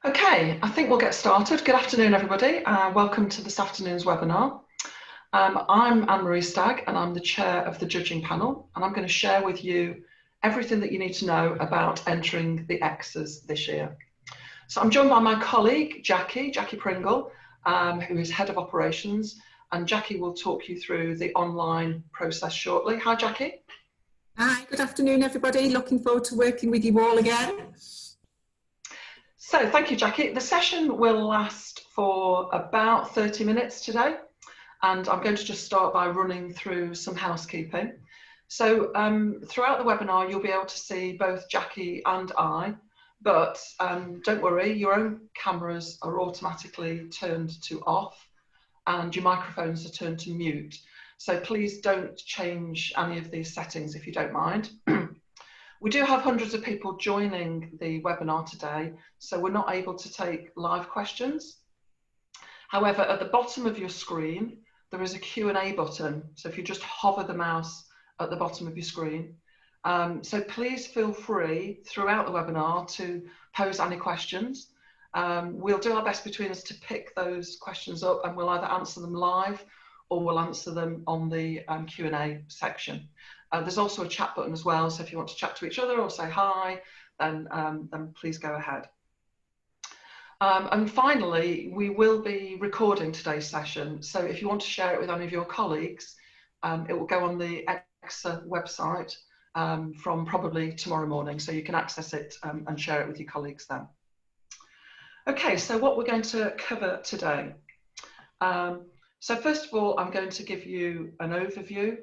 Okay, I think we'll get started. Good afternoon, everybody. Welcome to this afternoon's webinar. I'm Ann-Marie Stagg and I'm the chair of the judging panel, and I'm going to share with you everything that you need to know about entering the ECCCSAs this year. So I'm joined by my colleague, Jackie Pringle, who is Head of Operations, and Jackie will talk you through the online process shortly. Hi, Jackie. Hi, good afternoon, everybody. Looking forward to working with you all again. So thank you, Jackie. The session will last for about 30 minutes today, and I'm going to just start by running through some housekeeping. So throughout the webinar, you'll be able to see both Jackie and I, but don't worry, your own cameras are automatically turned to off and your microphones are turned to mute. So please don't change any of these settings if you don't mind. We do have hundreds of people joining the webinar today, so we're not able to take live questions. However, at the bottom of your screen, there is a Q&A button. So if you just hover the mouse at the bottom of your screen, so please feel free throughout the webinar to pose any questions. We'll do our best between us to pick those questions up, and we'll either answer them live or we'll answer them on the Q&A section. There's also a chat button as well, so if you want to chat to each other or say hi, then please go ahead. And finally, we will be recording today's session, so if you want to share it with any of your colleagues, it will go on the ECCCSA website from probably tomorrow morning, so you can access it and share it with your colleagues then. Okay, so what we're going to cover today. So first of all, I'm going to give you an overview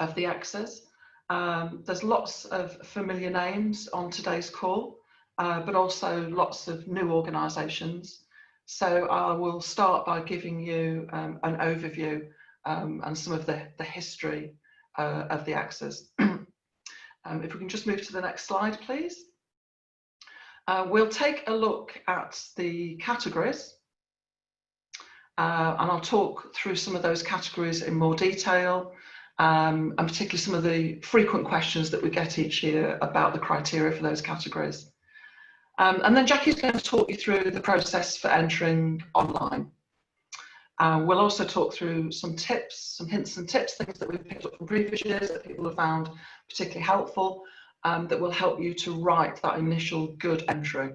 of the ECCCSAs. There's lots of familiar names on today's call, but also lots of new organisations. So I will start by giving you an overview and some of the history of the ECCCSAs. If we can just move to the next slide, please. We'll take a look at the categories. And I'll talk through some of those categories in more detail, and particularly some of the frequent questions that we get each year about the criteria for those categories. And then Jackie's going to talk you through the process for entering online. We'll also talk through some tips, some hints and tips, things that we've picked up from previous years that people have found particularly helpful, that will help you to write that initial good entry.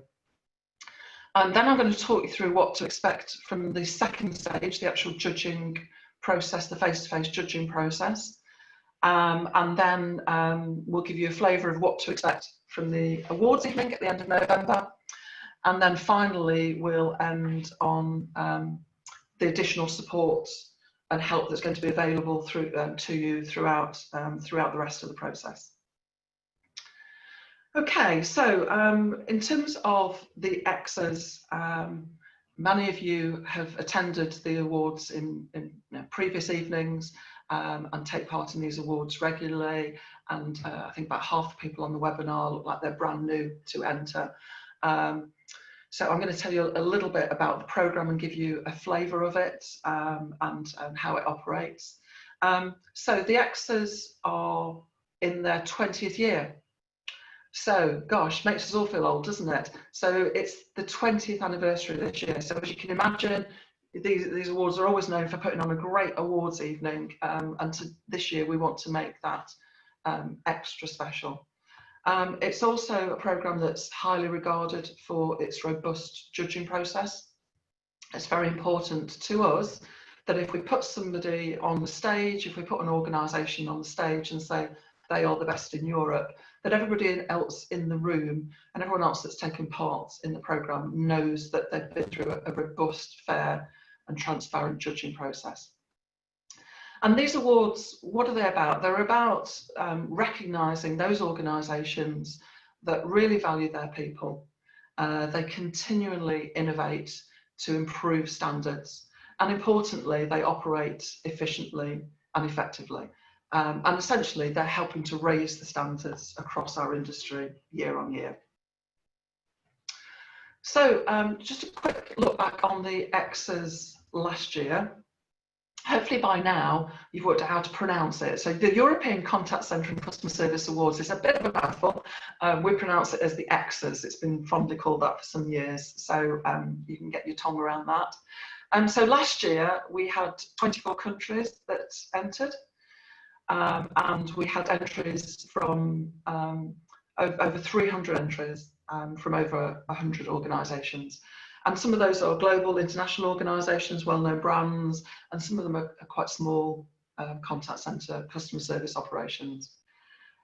And then I'm going to talk you through what to expect from the second stage, the actual judging process, the face-to-face judging process. And then we'll give you a flavour of what to expect from the awards evening at the end of November. And then finally, we'll end on the additional support and help that's going to be available through, to you throughout the rest of the process. Okay, so in terms of the ECCCSAs, many of you have attended the awards in previous evenings and take part in these awards regularly, and I think about half the people on the webinar look like they're brand new to enter. So I'm going to tell you a little bit about the programme and give you a flavour of it and how it operates. So the ECCCSAs are in their 20th year. So, gosh, makes us all feel old, doesn't it? So it's the 20th anniversary this year. So as you can imagine, these awards are always known for putting on a great awards evening. And this year we want to make that extra special. It's also a programme that's highly regarded for its robust judging process. It's very important to us that if we put somebody on the stage, if we put an organisation on the stage and say they are the best in Europe, that everybody else in the room and everyone else that's taken part in the programme knows that they've been through a robust, fair and transparent judging process. And these awards, what are they about? They're about recognising those organisations that really value their people. They continually innovate to improve standards, and importantly, they operate efficiently and effectively. And essentially, they're helping to raise the standards across our industry year on year. So just a quick look back on the ECCCSAs last year. hopefully by now you've worked out how to pronounce it. So the European Contact Centre and Customer Service Awards is a bit of a mouthful. We pronounce it as the ECCCCSAs. It's been fondly called that for some years, so you can get your tongue around that. So last year we had 24 countries that entered, and we had entries from over 300 entries from over 100 organisations. And some of those are global, international organisations, well-known brands, and some of them are quite small contact centre customer service operations.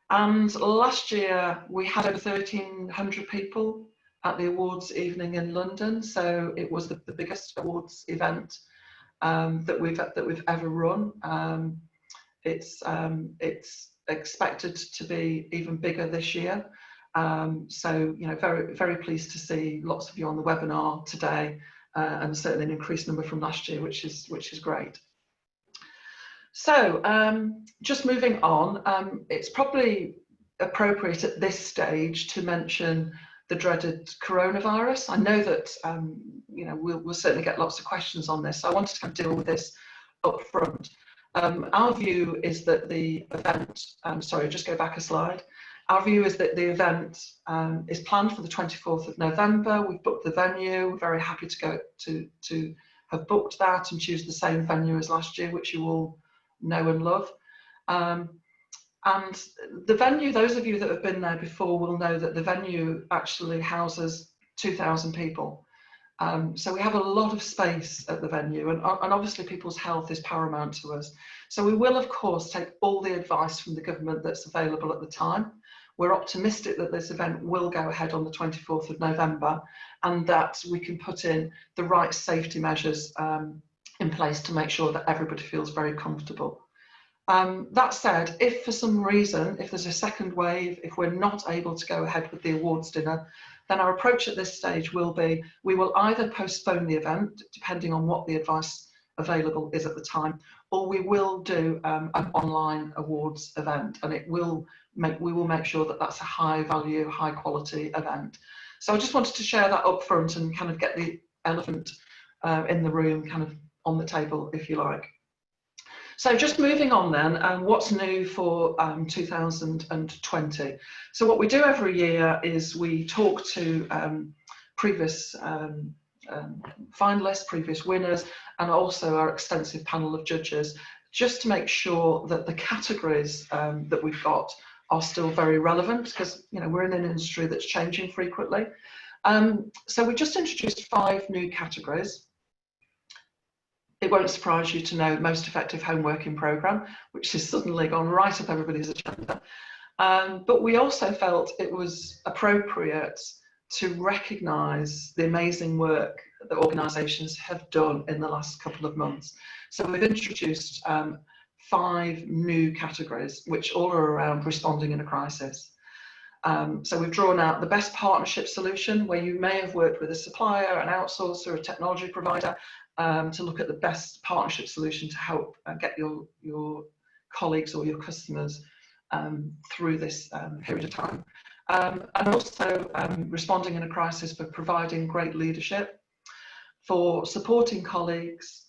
And last year we had over 1,300 people at the awards evening in London, so it was the biggest awards event that we've ever run. It's expected to be even bigger this year. So, you know, very, very pleased to see lots of you on the webinar today, and certainly an increased number from last year, which is great. So, just moving on, it's probably appropriate at this stage to mention the dreaded coronavirus. I know that you know, we'll certainly get lots of questions on this, so I wanted to kind of deal with this up front. Our view is that the event, sorry, just go back a slide. Our view is that the event is planned for the 24th of November. We've booked the venue. We're very happy to go to have booked that and choose the same venue as last year, which you all know and love. And the venue, those of you that have been there before will know that the venue actually houses 2,000 people. So we have a lot of space at the venue, and obviously people's health is paramount to us. So we will, of course, take all the advice from the government that's available at the time. We're optimistic that this event will go ahead on the 24th of November, and that we can put in the right safety measures in place to make sure that everybody feels very comfortable. That said, if for some reason, if there's a second wave, if we're not able to go ahead with the awards dinner, then our approach at this stage will be, we will either postpone the event, depending on what the advice available is at the time, or we will do an online awards event, and we will make sure that that's a high value, high quality event. So I just wanted to share that up front and kind of get the elephant in the room kind of on the table, if you like. So just moving on then, what's new for 2020? So what we do every year is we talk to previous finalists, previous winners, and also our extensive panel of judges, just to make sure that the categories that we've got are still very relevant, because, you know, we're in an industry that's changing frequently. So we just introduced 5 new categories. It won't surprise you to know most effective home working programme, which has suddenly gone right up everybody's agenda. But we also felt it was appropriate to recognise the amazing work that organisations have done in the last couple of months. So we've introduced 5 new categories, which all are around responding in a crisis. So we've drawn out the best partnership solution, where you may have worked with a supplier, an outsourcer, a technology provider, to look at the best partnership solution to help get your colleagues or your customers through this period of time. And also responding in a crisis for providing great leadership, for supporting colleagues,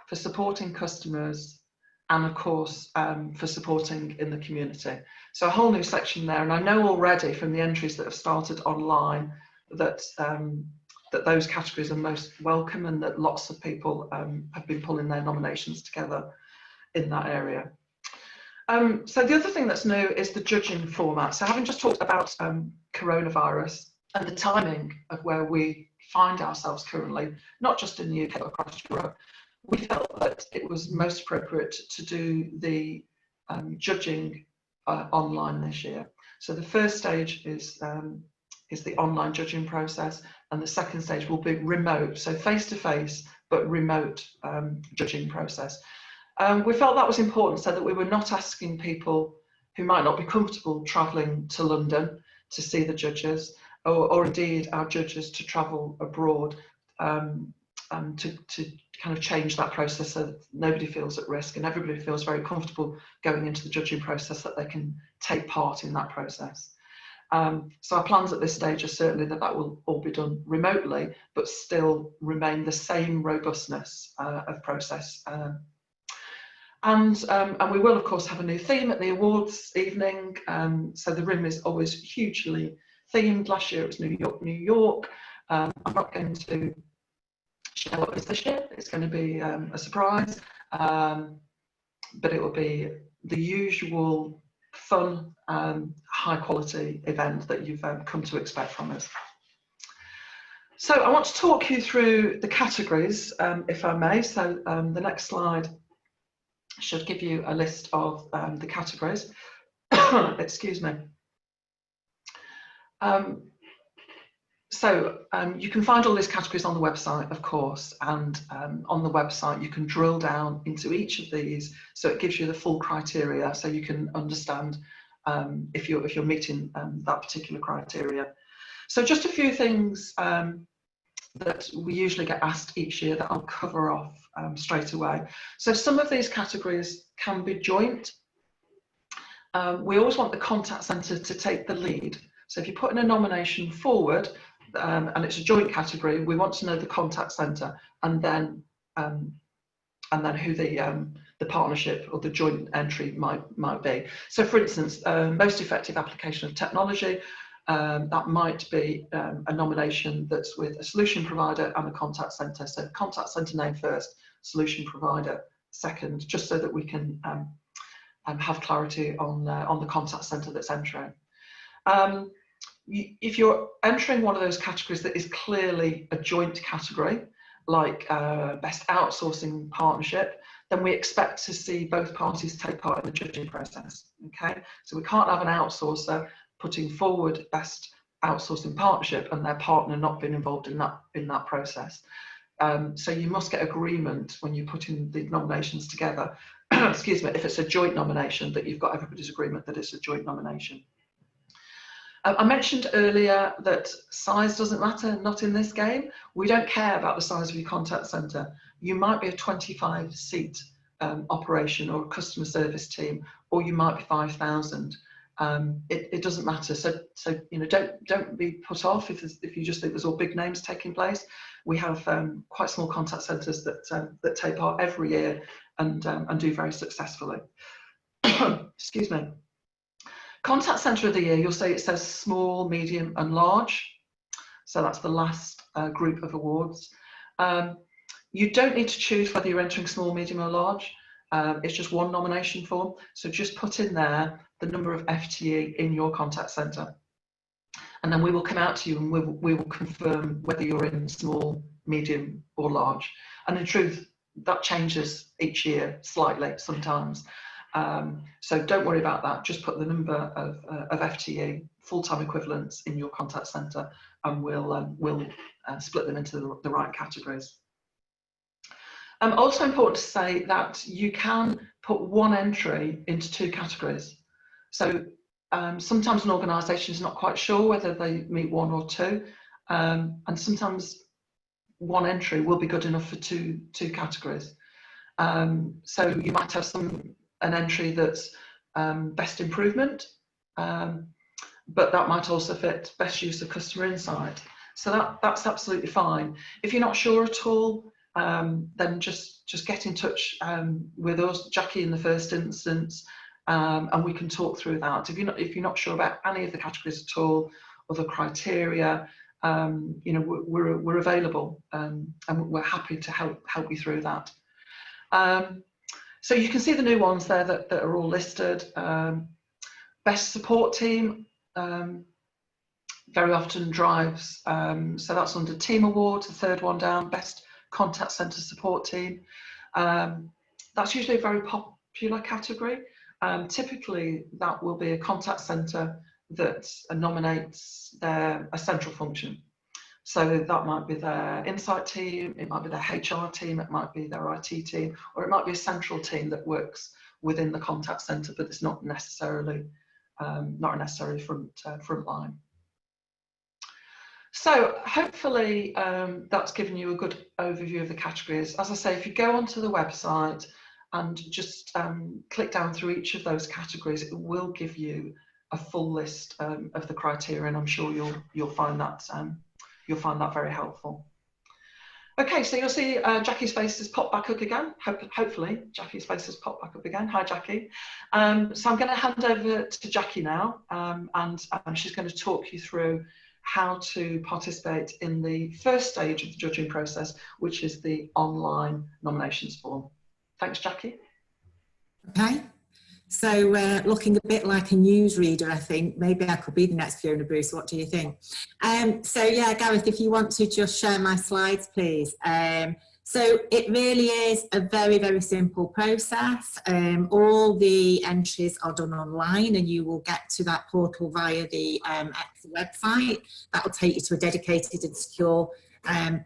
for supporting customers, and of course for supporting in the community. So a whole new section there, and I know already from the entries that have started online that that those categories are most welcome, and that lots of people have been pulling their nominations together in that area. So the other thing that's new is the judging format. So having just talked about coronavirus and the timing of where we find ourselves currently, not just in the UK but across Europe, we felt that it was most appropriate to do the judging online this year. So the first stage is the online judging process, and the second stage will be remote, so face-to-face but remote judging process. We felt that was important so that we were not asking people who might not be comfortable travelling to London to see the judges, or indeed our judges to travel abroad, to kind of change that process so that nobody feels at risk and everybody feels very comfortable going into the judging process, that they can take part in that process. So our plans at this stage are certainly that will all be done remotely, but still remain the same robustness of process And we will, of course, have a new theme at the awards evening. So the room is always hugely themed. Last year it was New York, New York. I'm not going to share what it is this year. It's going to be a surprise, but it will be the usual fun, high quality event that you've come to expect from us. So I want to talk you through the categories, if I may. So the next slide should give you a list of the categories. Excuse me. You can find all these categories on the website, of course, and on the website you can drill down into each of these, so it gives you the full criteria, so you can understand if you're meeting that particular criteria. So just a few things that we usually get asked each year that I'll cover off straight away. So some of these categories can be joint. We always want the contact centre to take the lead. So if you're putting a nomination forward and it's a joint category, we want to know the contact centre and then who the partnership or the joint entry might be. So for instance, most effective application of technology, that might be a nomination that's with a solution provider and a contact centre. So contact centre name first, solution provider second, just so that we can have clarity on the contact centre that's entering. If you're entering one of those categories that is clearly a joint category, like best outsourcing partnership, then we expect to see both parties take part in the judging process. Okay, so we can't have an outsourcer putting forward best outsourcing partnership and their partner not being involved in that process. So you must get agreement when you're putting the nominations together. Excuse me, if it's a joint nomination, that you've got everybody's agreement that it's a joint nomination. I mentioned earlier that size doesn't matter, not in this game. We don't care about the size of your contact centre. You might be a 25-seat operation or a customer service team, or you might be 5,000. It doesn't matter. So you know, don't be put off if you just think there's all big names taking place. We have quite small contact centres that take part every year and do very successfully. Excuse me. Contact centre of the year, you'll see it says small, medium and large. So that's the last group of awards. You don't need to choose whether you're entering small, medium or large. It's just one nomination form. So just put in there the number of FTE in your contact centre. And then we will come out to you and we will confirm whether you're in small, medium or large. And in truth, that changes each year slightly sometimes. So don't worry about that. Just put the number of FTE, full-time equivalents, in your contact centre, and we'll split them into the right categories. Also important to say that you can put one entry into two categories. So sometimes an organisation is not quite sure whether they meet one or two, and sometimes one entry will be good enough for two categories. So you might have an entry that's best improvement, but that might also fit best use of customer insight. So that's absolutely fine. If you're not sure at all, then just get in touch with us, Jackie, in the first instance, and we can talk through that. If you're not sure about any of the categories at all, or the criteria, you know, we're available, and we're happy to help you through that. So you can see the new ones there that are all listed. Best support team very often drives, so that's under team awards, the third one down, best contact centre support team. That's usually a very popular category. Typically that will be a contact centre that nominates a central function. So that might be their insight team, it might be their HR team, it might be their IT team, or it might be a central team that works within the contact centre, but it's not necessarily front line. So hopefully that's given you a good overview of the categories. As I say, if you go onto the website and just click down through each of those categories, it will give you a full list of the criteria, and I'm sure you'll find that very helpful. Okay, so you'll see Jackie's face has popped back up again. Hopefully, Jackie's face has popped back up again. Hi, Jackie. So I'm going to hand over to Jackie now, and she's going to talk you through how to participate in the first stage of the judging process, which is the online nominations form. Thanks, Jackie. Okay. So looking a bit like a newsreader, I think. Maybe I could be the next Fiona Bruce. What do you think? So yeah, Gareth, if you want to just share my slides, please. So it really is a very, very simple process. All the entries are done online, and you will get to that portal via the ECCCSA website. That will take you to a dedicated and secure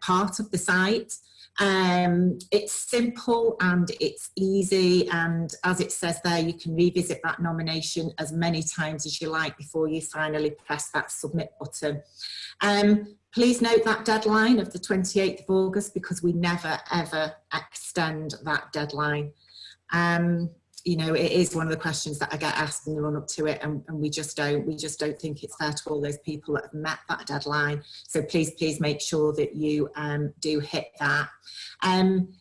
part of the site. It's simple and it's easy, and as it says there, you can revisit that nomination as many times as you like before you finally press that submit button. Please note that deadline of the 28th of August, because we never ever extend that deadline. You know, it is one of the questions that I get asked in the run up to it, and we just don't think it's fair to all those people that have met that deadline. So please make sure that you do hit that.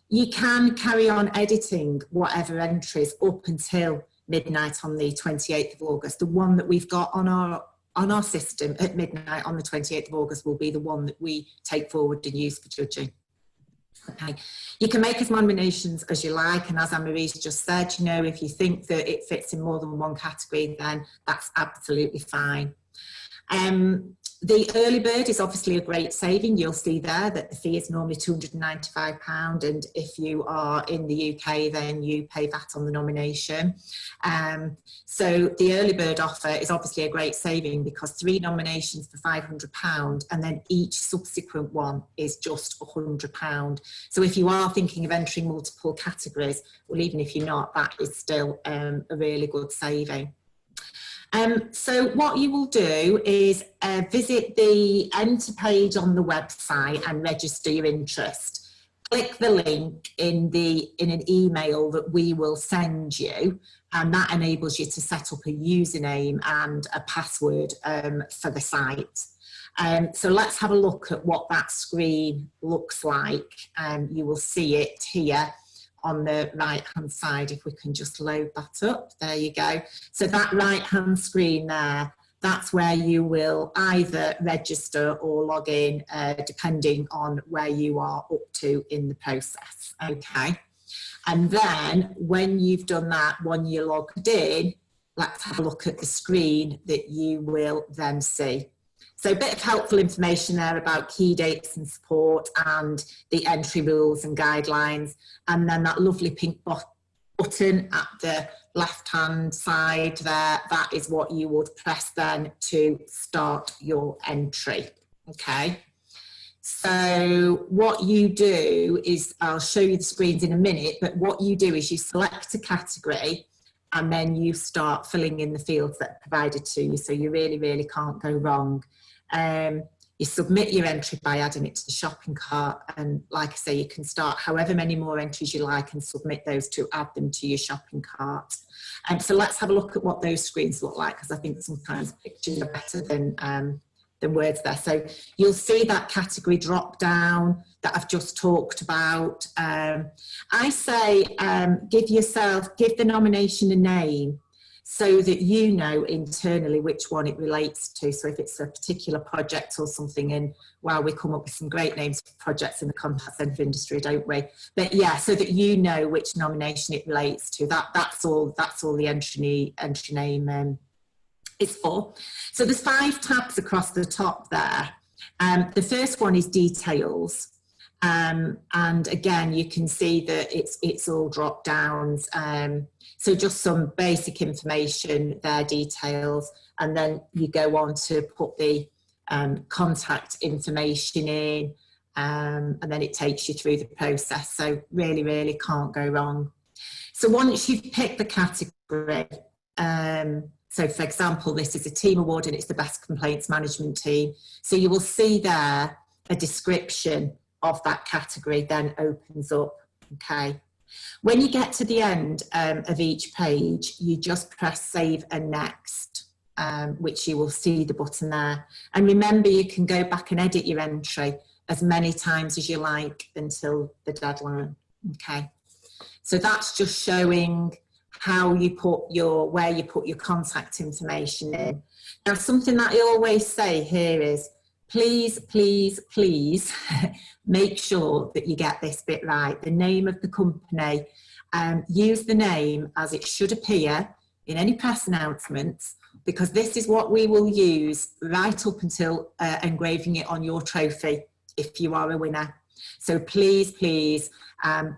You can carry on editing whatever entries up until midnight on the 28th of August. The one that we've got on our system at midnight on the 28th of August will be the one that we take forward and use for judging. Okay, you can make as many nominations as you like, and as Ann-Marie's just said, you know, if you think that it fits in more than one category, then that's absolutely fine. The early bird is obviously a great saving. You'll see there that the fee is normally £295, and if you are in the UK, then you pay VAT on the nomination. So the early bird offer is obviously a great saving, because 3 nominations for £500, and then each subsequent one is just £100. So if you are thinking of entering multiple categories, well, even if you're not, that is still a really good saving. So what you will do is visit the enter page on the website and register your interest. Click the link in an email that we will send you, and that enables you to set up a username and a password for the site. So let's have a look at what that screen looks like. You will see it here on the right hand side, if we can just load that up. There you go. So that right hand screen there, that's where you will either register or log in, depending on where you are up to in the process. Okay, and then when you've done that, when you're logged in, let's have a look at the screen that you will then see. So a bit of helpful information there about key dates and support and the entry rules and guidelines. And then that lovely pink button at the left-hand side there, that is what you would press then to start your entry. Okay. So what you do is, I'll show you the screens in a minute, but what you do is you select a category and then you start filling in the fields that are provided to you. So you really, really can't go wrong. You submit your entry by adding it to the shopping cart, and like I say, you can start however many more entries you like and submit those to add them to your shopping cart. So let's have a look at what those screens look like, because I think sometimes pictures are better than words there. So you'll see that category drop down that I've just talked about. I say give the nomination a name, so that you know internally which one it relates to. So if it's a particular project or something, and well, we come up with some great names for projects in the contact centre industry, don't we? But yeah, so that you know which nomination it relates to. That's all the entry name is for. So there's 5 tabs across the top there. The first one is details. And again, you can see that it's all drop downs. So just some basic information, their details, and then you go on to put the contact information in, and then it takes you through the process. So really, really can't go wrong. So once you've picked the category, so for example, this is a team award and it's the best complaints management team. So you will see there a description of that category then opens up. Okay. When you get to the end of each page, you just press save and next, which you will see the button there. And remember, you can go back and edit your entry as many times as you like until the deadline. Okay, so that's just showing how you put where you put your contact information in. Now, something that I always say here is, please, please, please make sure that you get this bit right. The name of the company, use the name as it should appear in any press announcements, because this is what we will use right up until engraving it on your trophy if you are a winner. So please, please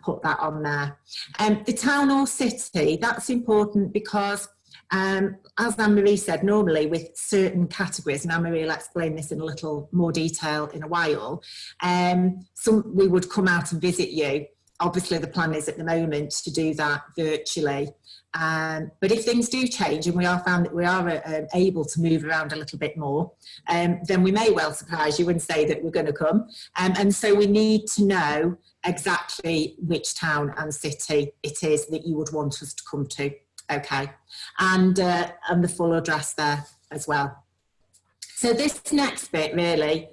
put that on there. The town or city, that's important because as Ann-Marie said, normally with certain categories, and Ann-Marie will explain this in a little more detail in a while, we would come out and visit you. Obviously the plan is at the moment to do that virtually. But if things do change and we are found that we are able to move around a little bit more, then we may well surprise you and say that we're going to come. And so we need to know exactly which town and city it is that you would want us to come to. Okay, and the full address there as well. So this next bit really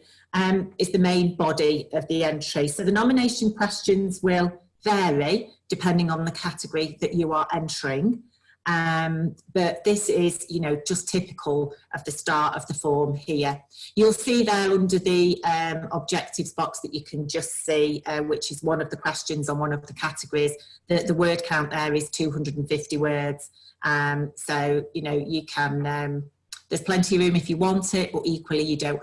is the main body of the entry. So the nomination questions will vary depending on the category that you are entering. But this is, you know, just typical of the start of the form here. You'll see there under the objectives box that you can just see, which is one of the questions on one of the categories, the word count there is 250 words. So, you know, you can, there's plenty of room if you want it, but equally you don't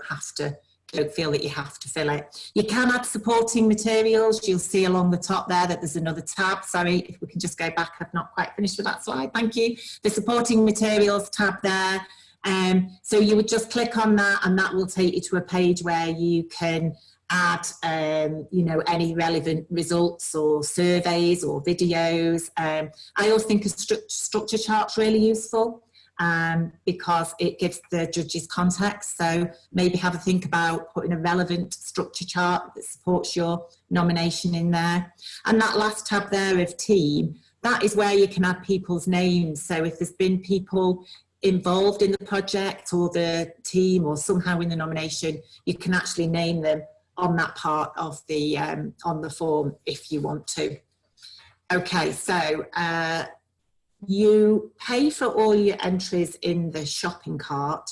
feel that you have to fill it. You can add supporting materials. You'll see along the top there that there's another tab. Sorry, if we can just go back, I've not quite finished with that slide, thank you. The supporting materials tab there. So you would just click on that and that will take you to a page where you can add you know, any relevant results or surveys or videos. I also think a structure chart's really useful. Because it gives the judges context. So maybe have a think about putting a relevant structure chart that supports your nomination in there. And that last tab there of team, that is where you can add people's names. So if there's been people involved in the project or the team or somehow in the nomination, you can actually name them on that part of the on the form if you want to. Okay, so you pay for all your entries in the shopping cart,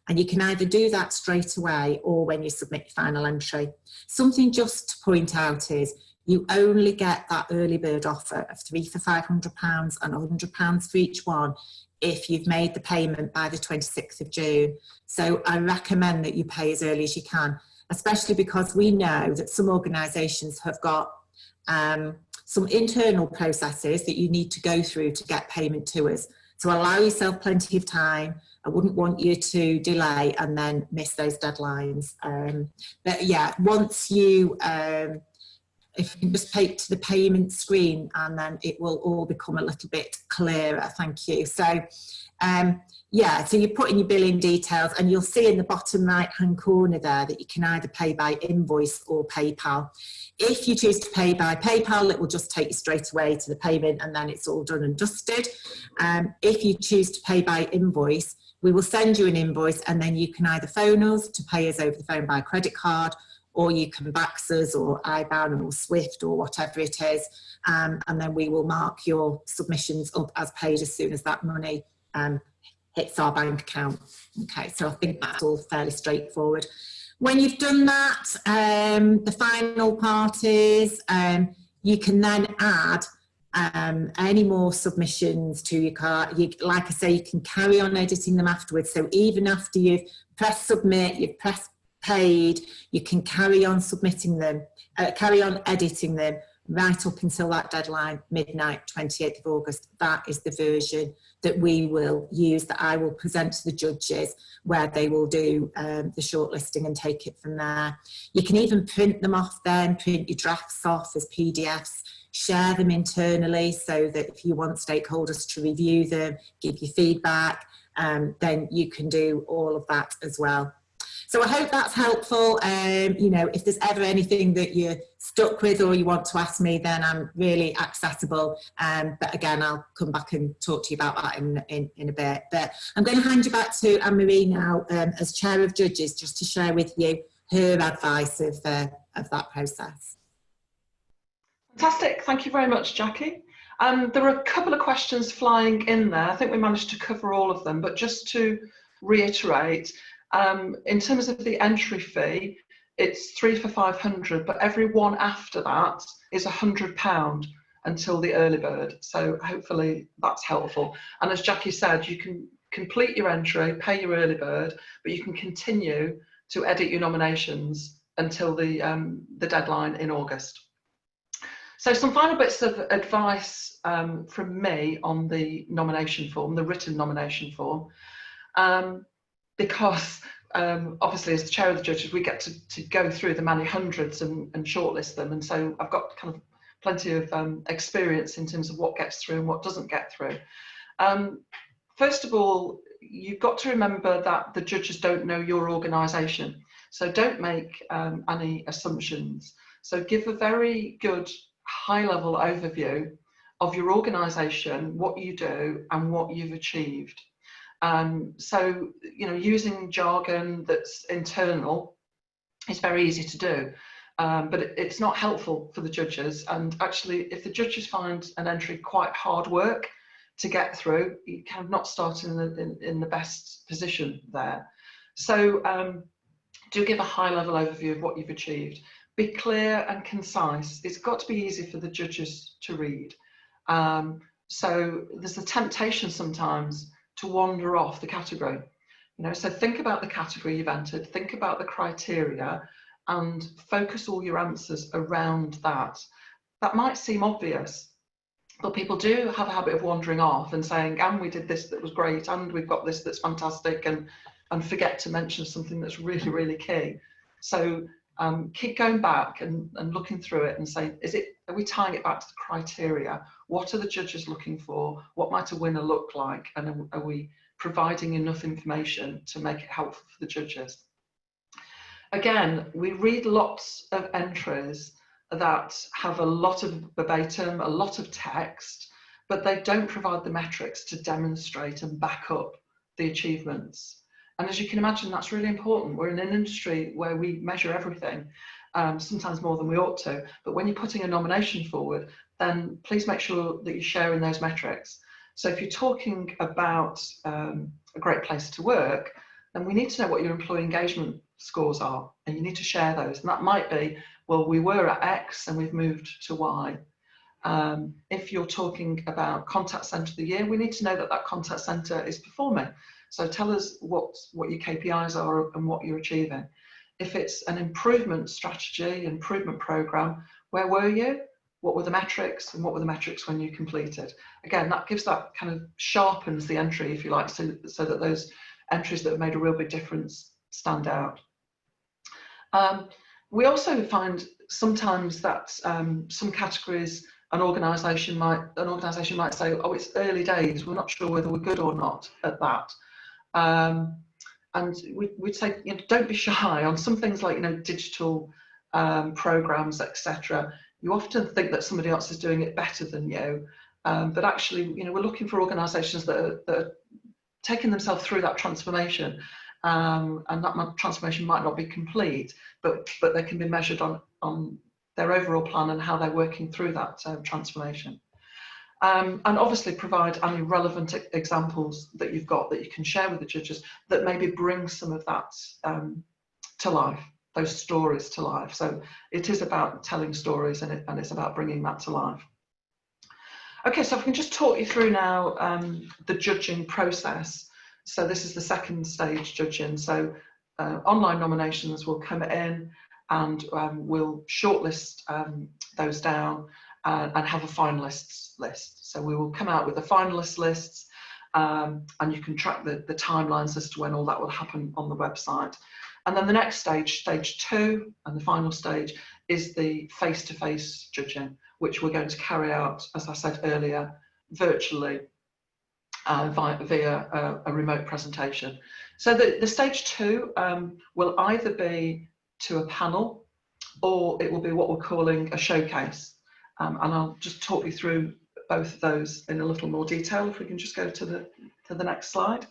and you can either do that straight away or when you submit your final entry. Something just to point out is you only get that early bird offer of 3 for £500 and £100 for each one if you've made the payment by the 26th of June. So I recommend that you pay as early as you can, especially because we know that some organisations have got some internal processes that you need to go through to get payment to us. So allow yourself plenty of time. I wouldn't want you to delay and then miss those deadlines. But yeah, once you, if you can just take to the payment screen and then it will all become a little bit clearer, thank you. So yeah, so you put in your billing details and you'll see in the bottom right hand corner there that you can either pay by invoice or PayPal. If you choose to pay by PayPal, it will just take you straight away to the payment and then it's all done and dusted. If you choose to pay by invoice, we will send you an invoice and then you can either phone us to pay us over the phone by credit card, or you can BACS us or IBAN or SWIFT or whatever it is, and then we will mark your submissions up as paid as soon as that money hits our bank account. Okay, so I think that's all fairly straightforward. When you've done that, the final part is you can then add any more submissions to your cart. Like I say, you can carry on editing them afterwards. So even after you've pressed submit, you've pressed paid, you can carry on submitting them, carry on editing them right up until that deadline, midnight, 28th of August. That is the version that we will use, that I will present to the judges, where they will do the shortlisting and take it from there. You can even print them off then, print your drafts off as PDFs, share them internally so that if you want stakeholders to review them, give you feedback, then you can do all of that as well. So I hope that's helpful. You know, if there's ever anything that you're stuck with or you want to ask me, then I'm really accessible. But again, I'll come back and talk to you about that in a bit. But I'm going to hand you back to Ann-Marie now as Chair of Judges, just to share with you her advice of that process. Fantastic. Thank you very much, Jackie. There are a couple of questions flying in there. I think we managed to cover all of them, but just to reiterate, in terms of the entry fee, it's 3 for 500, but every one after that is £100 until the early bird. So hopefully that's helpful. And as Jackie said, you can complete your entry, pay your early bird, but you can continue to edit your nominations until the deadline in August. So some final bits of advice from me on the nomination form, the written nomination form, because obviously as the chair of the judges, we get to go through the many hundreds and shortlist them. And so I've got kind of plenty of experience in terms of what gets through and what doesn't get through. First of all, you've got to remember that the judges don't know your organisation. So don't make any assumptions. So give a very good high-level overview of your organisation, what you do and what you've achieved. So, you know, using jargon that's internal is very easy to do, but it's not helpful for the judges. And actually, if the judges find an entry quite hard work to get through, you kind of not start in the best position there. So do give a high-level overview of what you've achieved. Be clear and concise. It's got to be easy for the judges to read. So there's a temptation sometimes to wander off the category. You know, so think about the category you've entered, think about the criteria, and focus all your answers around that. That might seem obvious, but people do have a habit of wandering off and saying, and we did this that was great, and we've got this that's fantastic, and forget to mention something that's really, really key. So keep going back and looking through it and say, are we tying it back to the criteria? What are the judges looking for? What might a winner look like? And are we providing enough information to make it helpful for the judges? Again, we read lots of entries that have a lot of verbatim, a lot of text, but they don't provide the metrics to demonstrate and back up the achievements. And as you can imagine, that's really important. We're in an industry where we measure everything, sometimes more than we ought to. But when you're putting a nomination forward, then please make sure that you're sharing those metrics. So if you're talking about a great place to work, then we need to know what your employee engagement scores are, and you need to share those. And that might be, well, we were at X and we've moved to Y. If you're talking about contact centre of the year, we need to know that that contact centre is performing. So tell us what your KPIs are and what you're achieving. If it's an improvement strategy, improvement programme, where were you? What were the metrics, and what were the metrics when you completed? Again, that gives that kind of sharpens the entry, if you like, so that those entries that have made a real big difference stand out. We also find sometimes that some categories an organisation might say, oh, it's early days, we're not sure whether we're good or not at that. And we'd say, you know, don't be shy on some things like, you know, digital programs, etc. You often think that somebody else is doing it better than you, but actually, you know, we're looking for organisations that are taking themselves through that transformation, and that transformation might not be complete, but they can be measured on their overall plan and how they're working through that transformation. And obviously provide any relevant examples that you've got that you can share with the judges that maybe bring some of that to life, those stories to life. So it is about telling stories, and it's about bringing that to life. Okay, so if I can just talk you through now the judging process. So this is the second stage judging. So online nominations will come in, and we'll shortlist those down and have a finalists list. So we will come out with the finalist lists, and you can track the timelines as to when all that will happen on the website. And then the next stage, stage 2, and the final stage, is the face-to-face judging, which we're going to carry out, as I said earlier, virtually via a remote presentation. So the stage 2 will either be to a panel, or it will be what we're calling a showcase. And I'll just talk you through both of those in a little more detail. If we can just go to the next slide.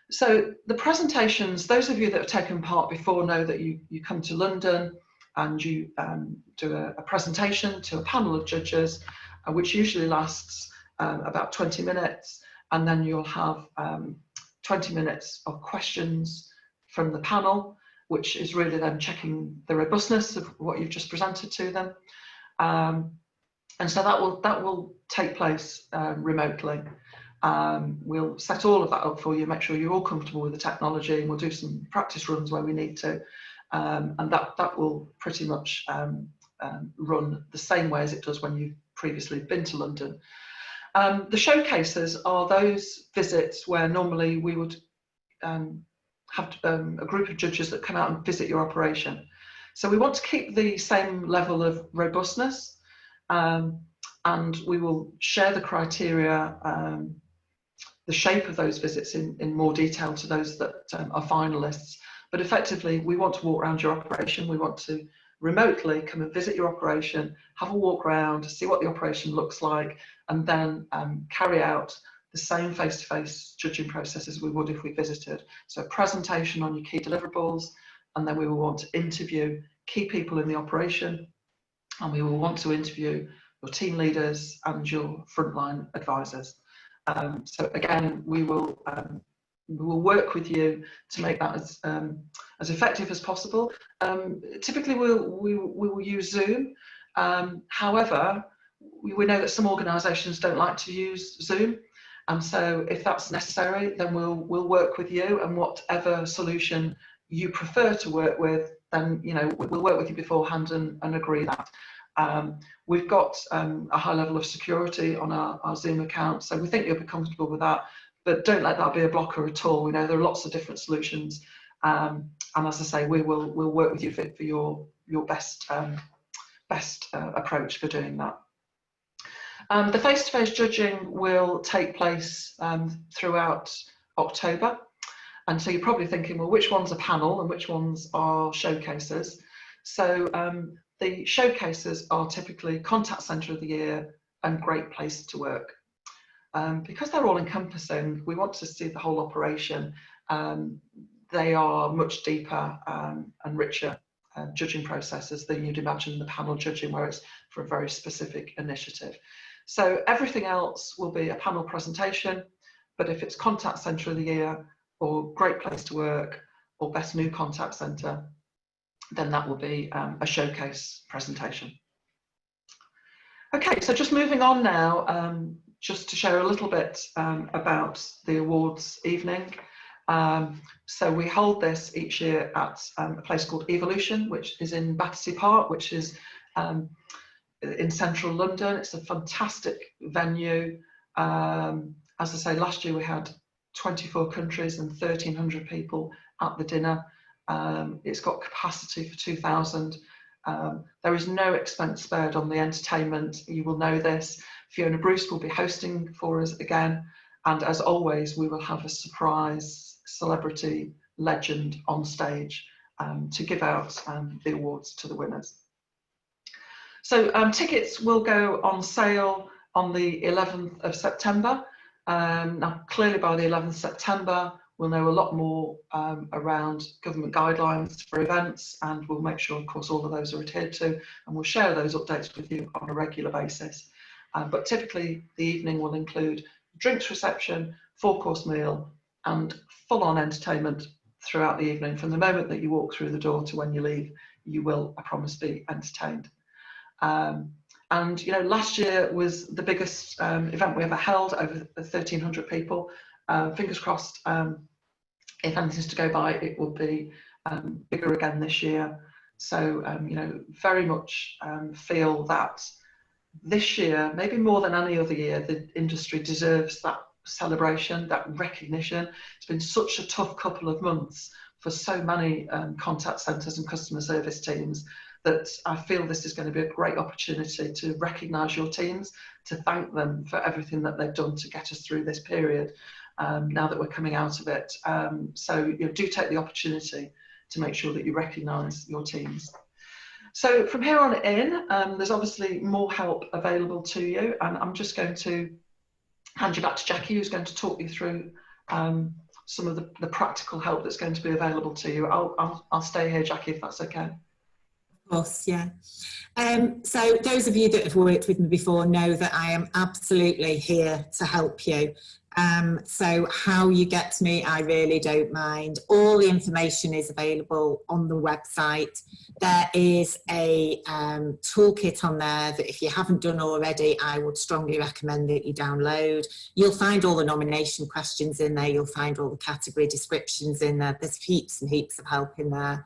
So the presentations, those of you that have taken part before know that you come to London, and you do a presentation to a panel of judges, which usually lasts about 20 minutes, and then you'll have 20 minutes of questions from the panel, which is really then checking the robustness of what you've just presented to them. And so that will take place remotely. We'll set all of that up for you, make sure you're all comfortable with the technology, and we'll do some practice runs where we need to. And that will pretty much run the same way as it does when you've previously been to London. The showcases are those visits where normally we would have a group of judges that come out and visit your operation. So we want to keep the same level of robustness, and we will share the criteria, the shape of those visits in more detail to those that are finalists. But effectively, we want to walk around your operation. We want to remotely come and visit your operation, have a walk around, see what the operation looks like, and then carry out the same face-to-face judging process as we would if we visited. So a presentation on your key deliverables, and then we will want to interview key people in the operation, and we will want to interview your team leaders and your frontline advisors. So again, we will work with you to make that as effective as possible. Typically, we will use Zoom. However, we know that some organisations don't like to use Zoom, and so if that's necessary, then we'll work with you, and whatever solution you prefer to work with, then we'll work with you beforehand and agree that. We've got a high level of security on our Zoom account, so we think you'll be comfortable with that. But don't let that be a blocker at all. We know there are lots of different solutions, and as I say, we'll work with you for your best approach for doing that. The face-to-face judging will take place throughout October, and so you're probably thinking, well, which one's a panel and which ones are showcases? So the showcases are typically Contact Centre of the Year and Great Place to Work. Because they're all encompassing, we want to see the whole operation. They are much deeper and richer judging processes than you'd imagine in the panel judging, where it's for a very specific initiative. So everything else will be a panel presentation, but if it's Contact Centre of the Year or Great Place to Work or Best New Contact Centre, then that will be a showcase presentation. Okay, so just moving on now, just to share a little bit about the awards evening. So we hold this each year at a place called Evolution, which is in Battersea Park, which is in central London. It's a fantastic venue. As I say, last year we had 24 countries and 1,300 people at the dinner. It's got capacity for 2,000. There is no expense spared on the entertainment. You will know this. Fiona Bruce will be hosting for us again, and as always, we will have a surprise celebrity legend on stage to give out the awards to the winners. So tickets will go on sale on the 11th of September. Now, clearly by the 11th of September, we'll know a lot more around government guidelines for events, and we'll make sure, of course, all of those are adhered to, and we'll share those updates with you on a regular basis. But typically, the evening will include drinks reception, 4-course meal, and full-on entertainment throughout the evening. From the moment that you walk through the door to when you leave, you will, I promise, be entertained. And last year was the biggest event we ever held, over 1,300 people. Fingers crossed, if anything's to go by, it will be bigger again this year. So, very much feel that this year, maybe more than any other year, the industry deserves that celebration, that recognition. It's been such a tough couple of months for so many contact centres and customer service teams that I feel this is going to be a great opportunity to recognise your teams, to thank them for everything that they've done to get us through this period. Now that we're coming out of it. So do take the opportunity to make sure that you recognise your teams. So from here on in, there's obviously more help available to you, and I'm just going to hand you back to Jackie, who's going to talk you through some of the practical help that's going to be available to you. I'll stay here, Jackie, if that's okay. Of course, yeah. So those of you that have worked with me before know that I am absolutely here to help you. So how you get to me, I really don't mind. All the information is available on the website. There is a toolkit on there that if you haven't done already, I would strongly recommend that you download. You'll find all the nomination questions in there. You'll find all the category descriptions in there. There's heaps and heaps of help in there.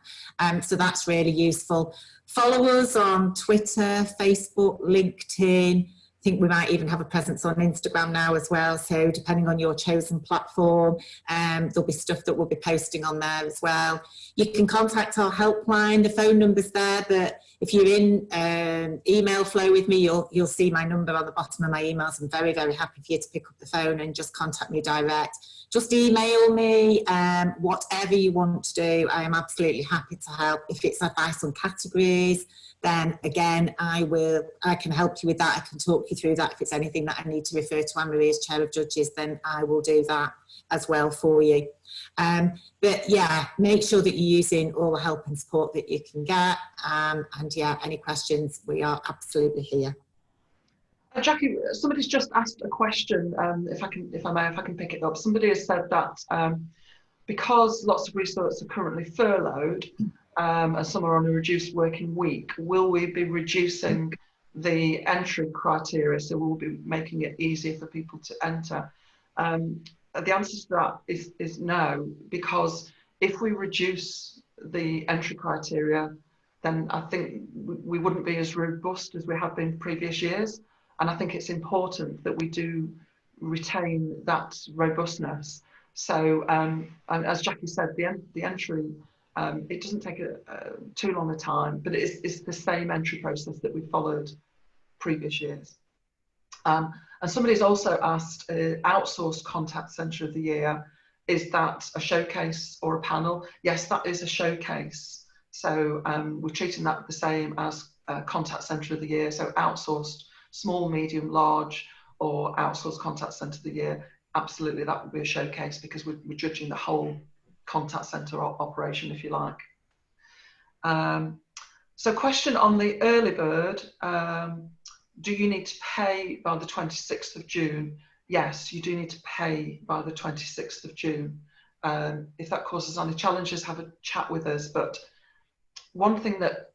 So that's really useful. Follow us on Twitter, Facebook, LinkedIn. I think we might even have a presence on Instagram now as well. So depending on your chosen platform, there'll be stuff that we'll be posting on there as well. You can contact our helpline. The phone number's there, but if you're in email flow with me, you'll see my number on the bottom of my emails. I'm very, very happy for you to pick up the phone and just contact me direct. Just email me, whatever you want to do. I am absolutely happy to help. If it's advice on categories, then again, I can help you with that. I can talk you through that. If it's anything that I need to refer to Ann-Marie as Chair of Judges, then I will do that as well for you. But yeah, make sure that you're using all the help and support that you can get. And yeah, any questions, we are absolutely here. Jackie, somebody's just asked a question, if I can pick it up. Somebody has said that because lots of resources are currently furloughed and some are on a reduced working week, will we be reducing the entry criteria? So we'll be making it easier for people to enter. The answer to that is no, because if we reduce the entry criteria, then I think we wouldn't be as robust as we have been in previous years. And I think it's important that we do retain that robustness. So, and as Jackie said, the entry, it doesn't take too long a time, but it's the same entry process that we followed previous years. And somebody's also asked, outsourced contact centre of the year, is that a showcase or a panel? Yes, that is a showcase. So we're treating that the same as contact centre of the year. So outsourced, small, medium, large, or outsourced contact centre of the year, absolutely that would be a showcase, because we're judging the whole contact centre operation, if you like. So question on the early bird, do you need to pay by the 26th of June? Yes, you do need to pay by the 26th of June. If that causes any challenges, have a chat with us. But one thing that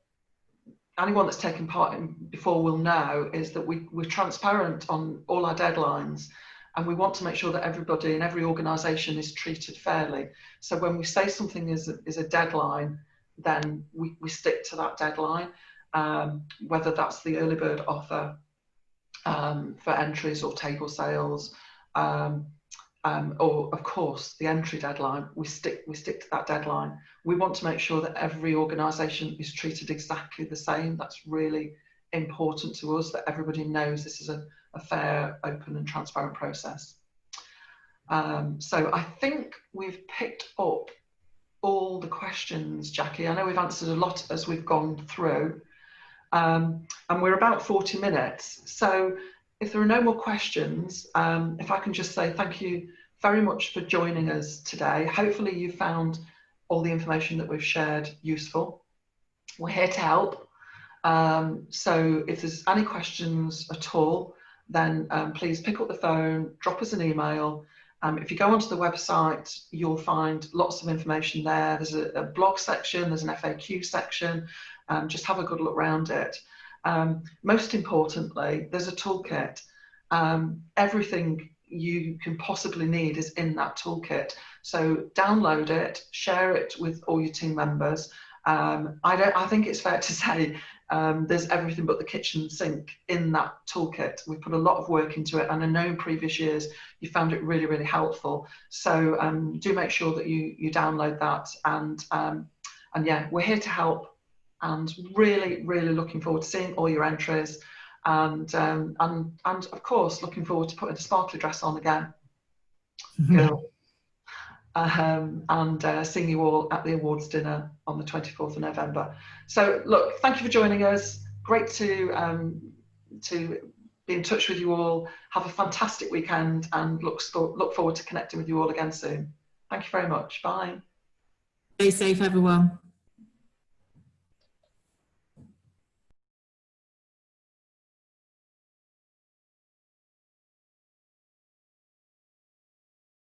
anyone that's taken part in before will know is that we're transparent on all our deadlines, and we want to make sure that everybody in every organisation is treated fairly. So when we say something is a deadline, then we stick to that deadline, whether that's the early bird offer for entries or table sales, or of course the entry deadline, we stick to that deadline. We want to make sure that every organisation is treated exactly the same. That's really important to us, that everybody knows this is a fair, open and transparent process. So I think we've picked up all the questions, Jackie. I know we've answered a lot as we've gone through, and we're about 40 minutes. So if there are no more questions, if I can just say thank you very much for joining us today. Hopefully you found all the information that we've shared useful. We're here to help. So if there's any questions at all, then please pick up the phone, drop us an email. If you go onto the website, you'll find lots of information there. There's a blog section, there's an FAQ section. Just have a good look around it. Most importantly, there's a toolkit. Everything you can possibly need is in that toolkit. So download it, share it with all your team members. I think it's fair to say there's everything but the kitchen sink in that toolkit. We put a lot of work into it, and I know in previous years you found it really, really helpful. So do make sure that you download that, and yeah, we're here to help, and really, really looking forward to seeing all your entries, and of course looking forward to putting a sparkly dress on again, girl. And seeing you all at the awards dinner on the 24th of November. So look, thank you for joining us. Great to be in touch with you all. Have a fantastic weekend, and look forward to connecting with you all again soon. Thank you very much. Bye. Stay safe, everyone.